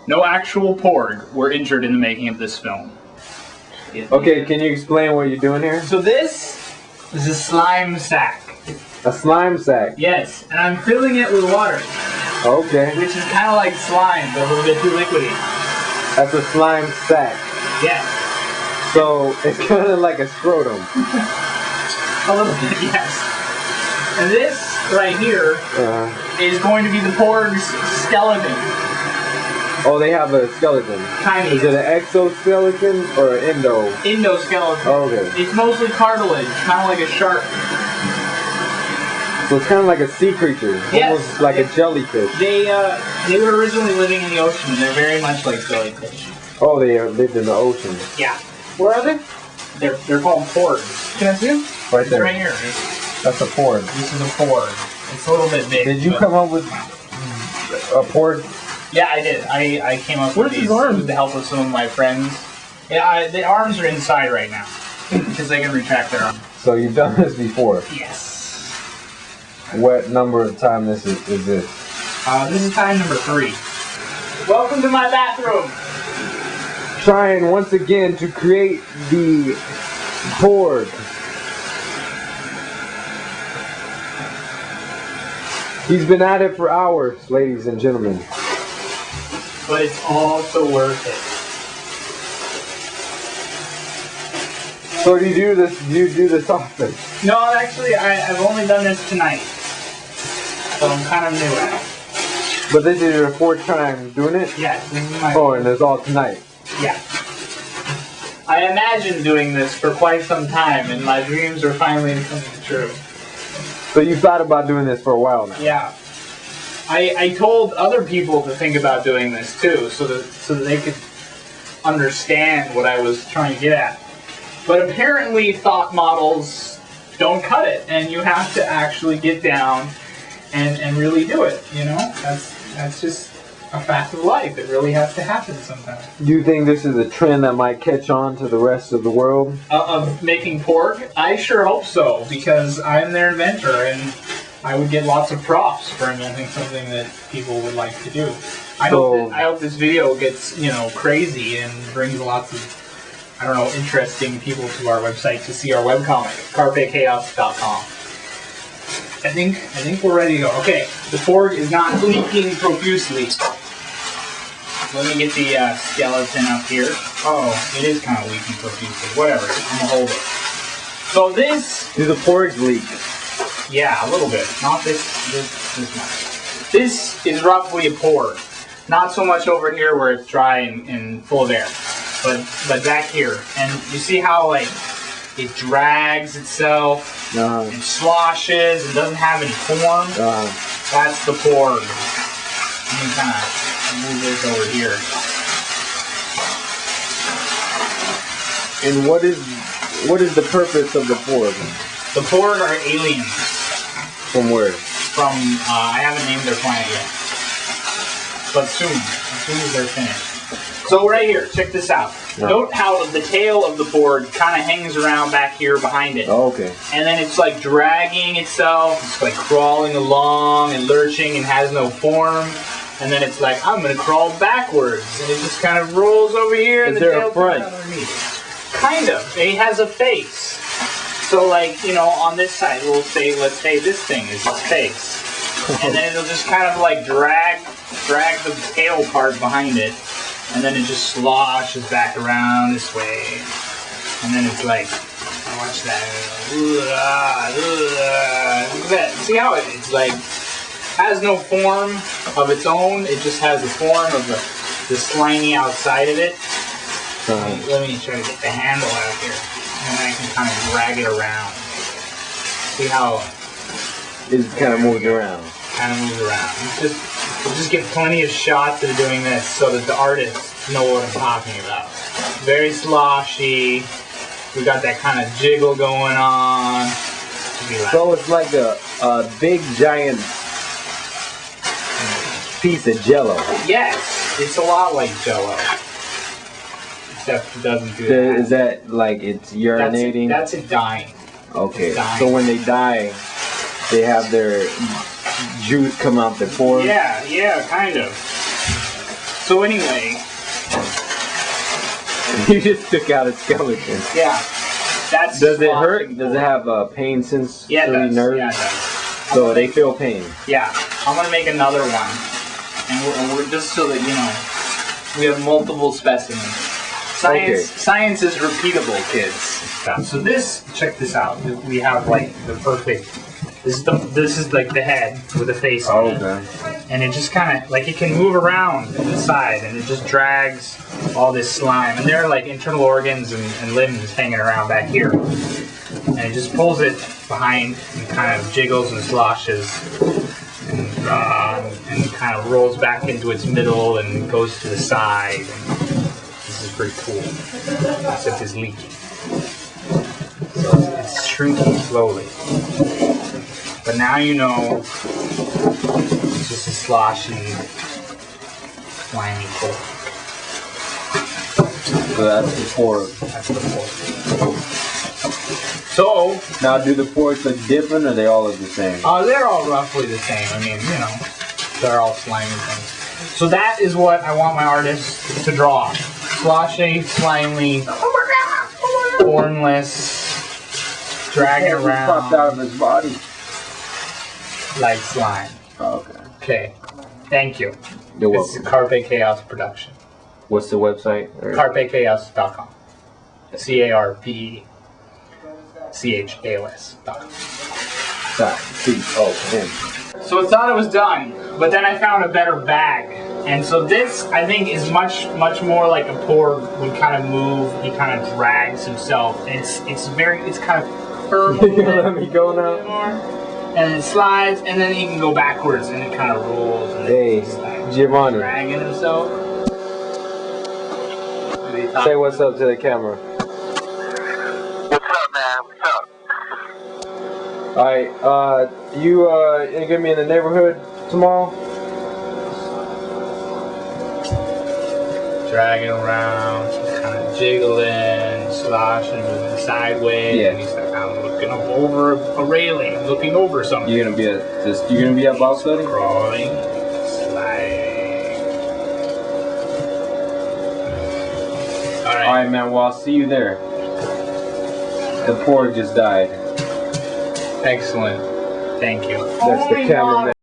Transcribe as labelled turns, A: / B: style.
A: No actual Porg were injured in the making of this film.
B: Okay, can you explain what you're doing here?
A: So this is a slime sack.
B: A slime sack?
A: Yes, and I'm filling it with water.
B: Okay.
A: Which is kind of like slime, but a little bit too liquidy.
B: That's a slime sack.
A: Yes.
B: So it's kind of like a scrotum.
A: A little bit, yes. And this right here is going to be the Porg's skeleton.
B: Oh, they have a skeleton.
A: Kind of.
B: Is it an exoskeleton or an endo?
A: Endoskeleton.
B: Oh, okay.
A: It's mostly cartilage, kind of like a shark.
B: So it's kind of like a sea creature, almost like a jellyfish.
A: They were originally living in the ocean, and they're very much like jellyfish.
B: Oh, they lived in the ocean.
A: Yeah. Where are they? They're called Porgs. Can I see them?
B: Right there.
A: Right here.
B: That's a Porg.
A: This is a Porg. It's a little bit big.
B: Did you come up with a Porg?
A: Yeah, I did. I came up with these with the help of some of my friends. Yeah, the arms are inside right now because they can retract their arms.
B: So you've done this before?
A: Yes.
B: What number of time this is this?
A: This is time number 3. Welcome to my bathroom.
B: Trying once again to create the Porg. He's been at it for hours, ladies and gentlemen.
A: But it's all so worth it.
B: So do you do this? Do you do this often?
A: No, actually, I've only done this tonight, so I'm kind of new at it.
B: But this is your 4th time doing it?
A: Yes, this is my.
B: Oh, and it's all tonight.
A: Yeah. I imagined doing this for quite some time, and my dreams are finally coming true.
B: So you thought about doing this for a while now?
A: Yeah. I told other people to think about doing this too, so that they could understand what I was trying to get at. But apparently thought models don't cut it, and you have to actually get down and really do it, you know? That's just a fact of life. It really has to happen sometimes.
B: Do you think this is a trend that might catch on to the rest of the world? Of
A: making Porg? I sure hope so, because I'm their inventor, and I would get lots of props for inventing something that people would like to do. I hope this video gets, crazy and brings lots of, interesting people to our website to see our webcomic, carpechaos.com. I think we're ready to go. Okay, the Porg is not leaking profusely. Let me get the skeleton up here. Oh, it is kind of leaking profusely. Whatever, I'm gonna hold it. So this...
B: Do the Porgs leak?
A: Yeah, a little bit. Not this much. This is roughly a Porg. Not so much over here where it's dry and full of air. But back here. And you see how, it drags itself, and sloshes, and doesn't have any form? That's the Porg. Let me kind of move this over here.
B: And what is the purpose of the Porg?
A: The Porg are aliens.
B: From where?
A: From, I haven't named their planet yet. But soon as they're finished. So right here, check this out. Yeah. Note how the tail of the Porg kind of hangs around back here behind it.
B: Oh, okay.
A: And then it's dragging itself, it's crawling along and lurching and has no form. And then it's I'm going to crawl backwards. And it just kind of rolls over here.
B: Is
A: and the
B: there
A: tail
B: a front?
A: Kind of. It has a face. So on this side, let's say this thing is its face. And then it'll just kind of drag the tail part behind it. And then it just sloshes back around this way. And then it's watch that. Look at that. See how it's has no form of its own. It just has the form of the slimy outside of it. Let me try to get the handle out here. And I can kind of drag it around. See how
B: it kind of moves around.
A: Kind of moves around. We'll just get plenty of shots of doing this so that the artists know what I'm talking about. Very sloshy. We got that kind of jiggle going on.
B: So it's like a big giant piece of Jello.
A: Yes, it's a lot like Jello. Except it doesn't do that.
B: Is that it's urinating?
A: That's it dying.
B: Okay. So when they die, they have their juice come out their pores?
A: Yeah, kind of. So anyway.
B: You just took out a skeleton.
A: Yeah. That's
B: does it hurt? Does it have pain sensory nerves?
A: Yeah, it does.
B: So they feel pain.
A: Yeah. I'm gonna make another one, and we're just so that you know, we have multiple specimens. Science is repeatable, kids. So check this out. We have like the perfect. This is like the head with the face on it. And it just kind of, like, it can move around inside, and it just drags all this slime. And there are like internal organs and limbs hanging around back here. And it just pulls it behind and kind of jiggles and sloshes and kind of rolls back into its middle and goes to the side. And this is pretty cool. Except it's leaking. So it's shrinking slowly. But now you know it's just a sloshy, slimy pork.
B: So that's the pork.
A: That's the pork. So
B: now, do the porks look different, or they all look the same?
A: They're all roughly the same. I mean, you know, they're all slimy things. So that is what I want my artist to draw: sloshy, slimy, hornless, dragging around.
B: Popped out of his body.
A: Like slime.
B: Oh, okay.
A: Okay. Thank you.
B: You're welcome.
A: This is Carpe Chaos production.
B: What's the website?
A: CarpeChaos.com. CarpeChaos.com. So I thought it was done, but then I found a better bag. And so this, I think, is much more like a Porg would kind of move. He kind of drags himself. And it's kind of firm.
B: You gonna let me go now?
A: And it slides, and then he can go backwards, and it kind of rolls. And
B: hey,
A: like
B: Giovanni.
A: Dragging himself.
B: Say what's up to the camera.
C: What's up, man? What's up?
B: Alright, you gonna be in the neighborhood tomorrow?
A: Dragging around, just kind of jiggling, sloshing, moving sideways.
B: Yeah.
A: And he's like, I'm looking over a railing, I'm looking over something.
B: You're gonna be at Bible study?
A: Crawling, sliding.
B: Alright, man, well, I'll see you there. The Porg just died.
A: Excellent. Thank you.
B: That's the cameraman.